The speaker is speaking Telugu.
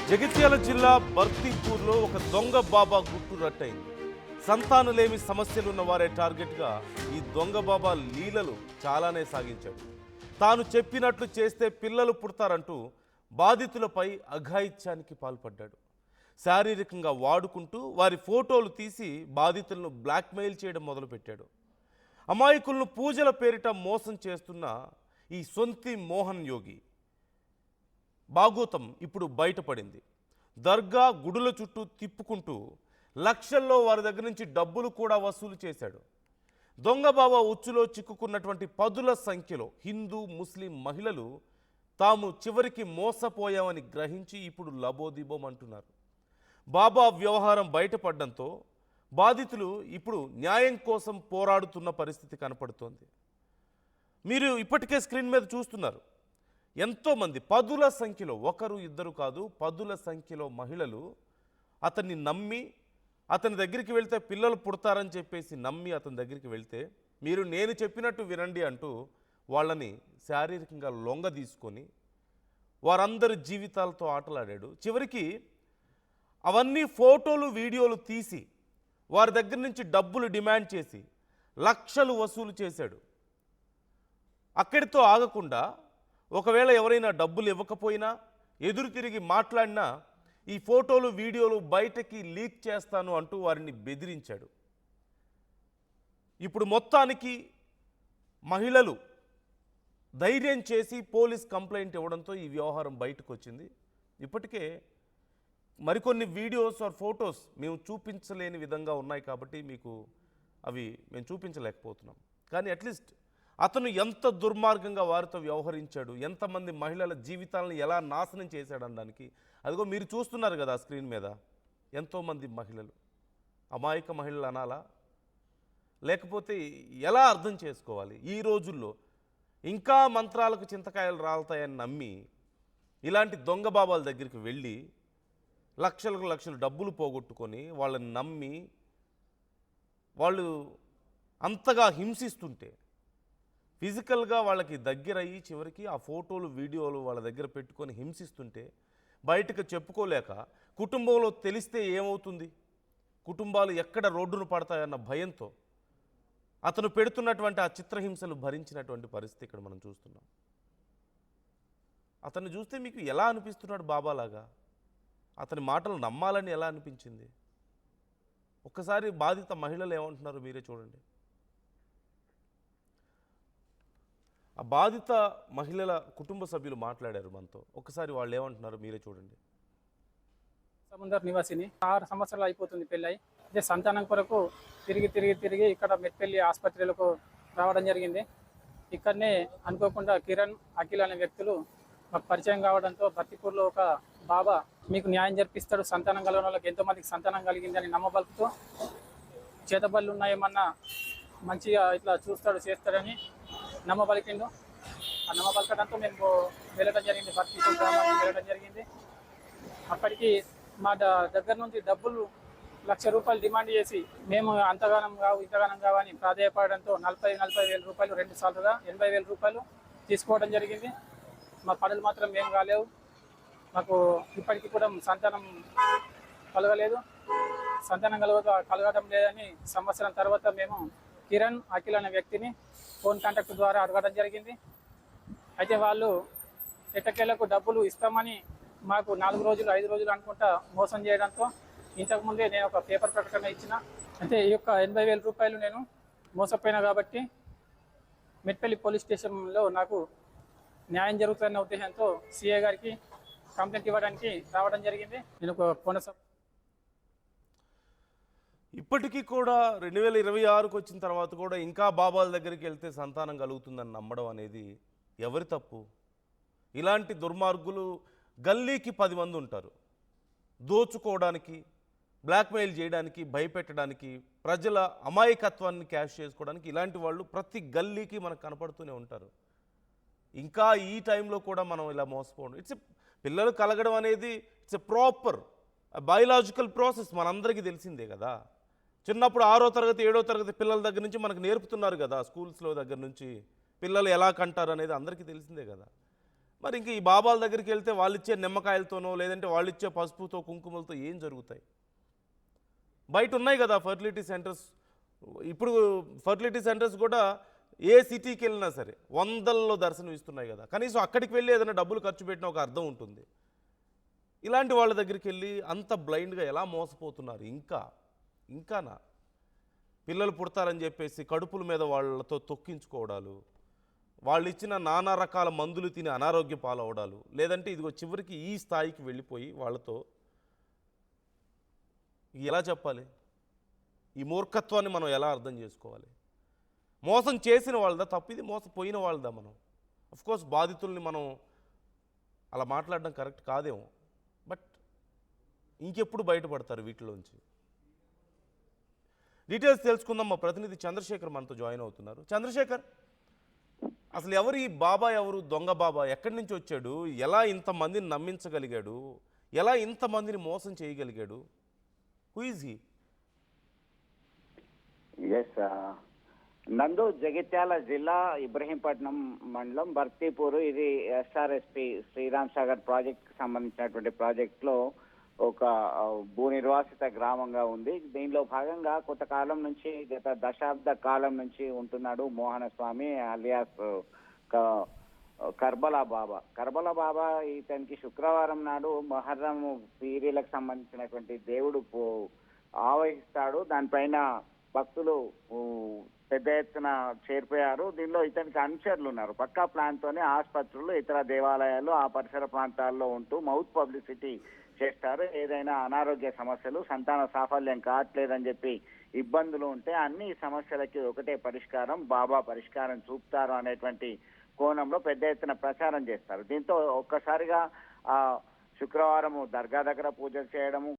జగిత్యాల జిల్లా బర్తీపూర్లో ఒక దొంగ బాబా గుట్టు రట్టయింది. సంతానలేమి సమస్యలున్న వారే టార్గెట్గా ఈ దొంగ బాబా లీలలు చాలానే సాగించాడు. తాను చెప్పినట్లు చేస్తే పిల్లలు పుడతారంటూ బాధితులపై అఘాయిత్యానికి పాల్పడ్డాడు. శారీరకంగా వాడుకుంటూ వారి ఫోటోలు తీసి బాధితులను బ్లాక్మెయిల్ చేయడం మొదలుపెట్టాడు. అమాయకులను పూజల పేరిట మోసం చేస్తున్న ఈ సొంతి మోహన్ యోగి భాగోతం ఇప్పుడు బయటపడింది. దర్గా గుడుల చుట్టూ తిప్పుకుంటూ లక్షల్లో వారి దగ్గర నుంచి డబ్బులు కూడా వసూలు చేశాడు. దొంగ బాబా ఉచ్చులో చిక్కుకున్నటువంటి పదుల సంఖ్యలో హిందూ ముస్లిం మహిళలు తాము చివరికి మోసపోయామని గ్రహించి ఇప్పుడు లబోదిబోం అంటున్నారు. బాబా వ్యవహారం బయటపడడంతో బాధితులు ఇప్పుడు న్యాయం కోసం పోరాడుతున్న పరిస్థితి కనపడుతోంది. మీరు ఇప్పటికే స్క్రీన్ మీద చూస్తున్నారు. ఎంతోమంది పదుల సంఖ్యలో, ఒకరు ఇద్దరు కాదు, పదుల సంఖ్యలో మహిళలు అతన్ని నమ్మి అతని దగ్గరికి వెళ్తే పిల్లలు పుడతారని చెప్పేసి నమ్మి అతని దగ్గరికి వెళ్తే మీరు నేను చెప్పినట్టు వినండి అంటూ వాళ్ళని శారీరకంగా లొంగ తీసుకొని వారందరి జీవితాలతో ఆటలాడాడు. చివరికి అవన్నీ ఫోటోలు వీడియోలు తీసి వారి దగ్గర నుంచి డబ్బులు డిమాండ్ చేసి లక్షలు వసూలు చేశాడు. అక్కడితో ఆగకుండా ఒకవేళ ఎవరైనా డబ్బులు ఇవ్వకపోయినా ఎదురు తిరిగి మాట్లాడినా ఈ ఫోటోలు వీడియోలు బయటకి లీక్ చేస్తాను అంటూ వారిని బెదిరించాడు. ఇప్పుడు మొత్తానికి మహిళలు ధైర్యం చేసి పోలీస్ కంప్లైంట్ ఇవ్వడంతో ఈ వ్యవహారం బయటకు వచ్చింది. ఇప్పటికే మరికొన్ని వీడియోస్ ఆర్ ఫొటోస్ మేము చూపించలేని విధంగా ఉన్నాయి కాబట్టి మీకు అవి మేము చూపించలేకపోతున్నాం. కానీ అట్లీస్ట్ అతను ఎంత దుర్మార్గంగా వారితో వ్యవహరించాడు, ఎంతమంది మహిళల జీవితాలను ఎలా నాశనం చేశాడు అనడానికి అదిగో మీరు చూస్తున్నారు కదా స్క్రీన్ మీద. ఎంతోమంది మహిళలు, అమాయక మహిళలు అనాలా, లేకపోతే ఎలా అర్థం చేసుకోవాలి? ఈ రోజుల్లో ఇంకా మంత్రాలకు చింతకాయలు రాలుతాయని నమ్మి ఇలాంటి దొంగ బాబాల దగ్గరికి వెళ్ళి లక్షలకు లక్షలు డబ్బులు పోగొట్టుకొని వాళ్ళని నమ్మి వాళ్ళు అంతగా హింసిస్తుంటే ఫిజికల్గా వాళ్ళకి దగ్గరయ్యి చివరికి ఆ ఫోటోలు వీడియోలు వాళ్ళ దగ్గర పెట్టుకొని హింసిస్తుంటే బయటకు చెప్పుకోలేక కుటుంబంలో తెలిస్తే ఏమవుతుంది, కుటుంబాలు ఎక్కడ రోడ్డును పడతాయన్న భయంతో అతను పెడుతున్నటువంటి ఆ చిత్రహింసలు భరించినటువంటి పరిస్థితి ఇక్కడ మనం చూస్తున్నాం. అతన్ని చూస్తే మీకు ఎలా అనిపిస్తున్నాడు బాబాలాగా? అతని మాటలు నమ్మాలని ఎలా అనిపించింది? ఒక్కసారి బాధిత మహిళలు ఏమంటున్నారు మీరే చూడండి. ఆ బాధిత మహిళల కుటుంబ సభ్యులు మాట్లాడారు మనతో. ఒక్కసారి వాళ్ళు ఏమంటున్నారు మీరే చూడండి. సముందర్ నివాసిని 6 సంవత్సరాలు అయిపోతుంది పెళ్ళై. అదే సంతానం కొరకు తిరిగి ఇక్కడ మెట్పల్లి ఆసుపత్రులకు రావడం జరిగింది. ఇక్కడనే అనుకోకుండా కిరణ్, అఖిల్ అనే వ్యక్తులు మాకు పరిచయం కావడంతో బర్తీపూర్లో ఒక బాబా మీకు న్యాయం జరిపిస్తాడు, సంతానం కలిగిన వాళ్ళకి ఎంతోమందికి సంతానం కలిగిందని నమ్మబలుపుతూ చేతబళ్ళు ఉన్నాయేమన్నా మంచిగా ఇట్లా చూస్తాడు చేస్తాడని నమ్మబలికిండు. ఆ నమ్మబలకడంతో మేము వెళ్ళడం జరిగింది, బర్తీపూర్ గ్రామానికి వెళ్ళడం జరిగింది. అప్పటికి మా దగ్గర నుంచి డబ్బులు ₹1,00,000 డిమాండ్ చేసి మేము అంతగానం కావు ఇంతగానం కావని ప్రాధేయపడడంతో 40,000 రూపాయలు 2 సార్లుగా ₹80,000 తీసుకోవడం జరిగింది. మా పనులు మాత్రం ఏం కాలేవు. మాకు ఇప్పటికీ కూడా సంతానం కలగలేదు. సంతానం కలగడం లేదని సంవత్సరం తర్వాత మేము కిరణ్, అఖిల్ అనే వ్యక్తిని ఫోన్ కాంటాక్ట్ ద్వారా అడగడం జరిగింది. అయితే వాళ్ళు ఎట్టకేలకు డబ్బులు ఇస్తామని మాకు 4 రోజులు 5 రోజులు అనుకుంటా మోసం చేయడంతో ఇంతకుముందే నేను ఒక పేపర్ ప్రకటన ఇచ్చిన. అయితే ఈ యొక్క ₹80,000 నేను మోసపోయినా కాబట్టి మెట్పల్లి పోలీస్ స్టేషన్లో నాకు న్యాయం జరుగుతున్న ఉద్దేశంతో సిఐ గారికి కంప్లైంట్ ఇవ్వడానికి రావడం జరిగింది. నేను ఒక ఇప్పటికీ కూడా 2026కు వచ్చిన తర్వాత కూడా ఇంకా బాబాల దగ్గరికి వెళ్తే సంతానం కలుగుతుందని నమ్మడం అనేది ఎవరి తప్పు? ఇలాంటి దుర్మార్గులు గల్లీకి 10 మంది ఉంటారు. దోచుకోవడానికి, బ్లాక్మెయిల్ చేయడానికి, భయపెట్టడానికి, ప్రజల అమాయకత్వాన్ని క్యాష్ చేసుకోవడానికి ఇలాంటి వాళ్ళు ప్రతి గల్లీకి మనకు కనపడుతూనే ఉంటారు. ఇంకా ఈ టైంలో కూడా మనం ఇలా మోసపోవడం, పిల్లలు కలగడం అనేది it's a proper biological process, మనందరికీ తెలిసిందే కదా. చిన్నప్పుడు 6వ తరగతి 7వ తరగతి పిల్లల దగ్గర నుంచి మనకు నేర్పుతున్నారు కదా, స్కూల్స్లో దగ్గర నుంచి పిల్లలు ఎలా కంటారు అనేది అందరికీ తెలిసిందే కదా. మరి ఇంక ఈ బాబాల దగ్గరికి వెళ్తే వాళ్ళు ఇచ్చే నిమ్మకాయలతోనో లేదంటే వాళ్ళు ఇచ్చే పసుపుతో కుంకుమలతో ఏం జరుగుతాయి? బయట ఉన్నాయి కదా ఫర్టిలిటీ సెంటర్స్. ఇప్పుడు ఫర్టిలిటీ సెంటర్స్ కూడా ఏ సిటీకి వెళ్ళినా సరే వందల్లో దర్శనం ఇస్తున్నాయి కదా. కనీసం అక్కడికి వెళ్ళి ఏదైనా డబ్బులు ఖర్చు పెట్టినా ఒక అర్థం ఉంటుంది. ఇలాంటి వాళ్ళ దగ్గరికి వెళ్ళి అంత బ్లైండ్గా ఎలా మోసపోతున్నారు? ఇంకానా పిల్లలు పుడతారని చెప్పేసి కడుపుల మీద వాళ్ళతో తొక్కించుకోవడాలు, వాళ్ళు ఇచ్చిన నానా రకాల మందులు తిని అనారోగ్య పాలవడాలు, లేదంటే ఇదిగో చివరికి ఈ స్థాయికి వెళ్ళిపోయి వాళ్ళతో ఎలా చెప్పాలి? ఈ మూర్ఖత్వాన్ని మనం ఎలా అర్థం చేసుకోవాలి? మోసం చేసిన వాళ్ళదా తప్పు? ఇది మోసపోయిన వాళ్ళదా? మనం కోర్స్ బాధితుల్ని మనం అలా మాట్లాడడం కరెక్ట్ కాదేమో, బట్ ఇంకెప్పుడు బయటపడతారు వీటిలోంచి? డీటెయిల్స్ తెలుసుకుందాం. మా ప్రతినిధి చంద్రశేఖర్ మనతో జాయిన్ అవుతున్నారు. చంద్రశేఖర్, అసలు ఎవరు ఈ బాబా? ఎవరు దొంగ బాబా? ఎక్కడి నుంచి వచ్చాడు? ఎలా ఇంతమందిని నమ్మించగలిగాడు? ఎలా ఇంతమందిని మోసం చేయగలిగాడు? Who is he? ఎస్ నందు, జగిత్యాల జిల్లా ఇబ్రహీంపట్నం మండలం బర్తీపూర్. ఇది ఎస్ఆర్ఎస్పి శ్రీరామ్ సాగర్ ప్రాజెక్ట్ కి సంబంధించినటువంటి ప్రాజెక్ట్ లో ఒక భూ నిర్వాసిత గ్రామంగా ఉంది. దీనిలో భాగంగా కొంతకాలం నుంచి, గత దశాబ్ద కాలం నుంచి ఉంటున్నాడు మోహన స్వామి అలియాస్ కర్బలా బాబా. కర్బలా బాబా ఇతనికి శుక్రవారం నాడు మొహర్రం పీరీలకు సంబంధించినటువంటి దేవుడు ఆవహిస్తాడు. దానిపైన భక్తులు పెద్ద ఎత్తున చేరిపోయారు. దీనిలో ఇతనికి అనుచరులు ఉన్నారు. పక్కా ప్లాన్ తోనే ఆసుపత్రులు, ఇతర దేవాలయాలు, ఆ పరిసర ప్రాంతాల్లో ఉంటూ మౌత్ పబ్లిసిటీ చేస్తారు. ఏదైనా అనారోగ్య సమస్యలు, సంతాన సాఫల్యం కావట్లేదని చెప్పి ఇబ్బందులు ఉంటే అన్ని సమస్యలకి ఒకటే పరిష్కారం, బాబా పరిష్కారం చూపుతారు అనేటువంటి కోణంలో పెద్ద ఎత్తున ప్రచారం చేస్తారు. దీంతో ఒక్కసారిగా శుక్రవారం దర్గా దగ్గర పూజలు చేయడము,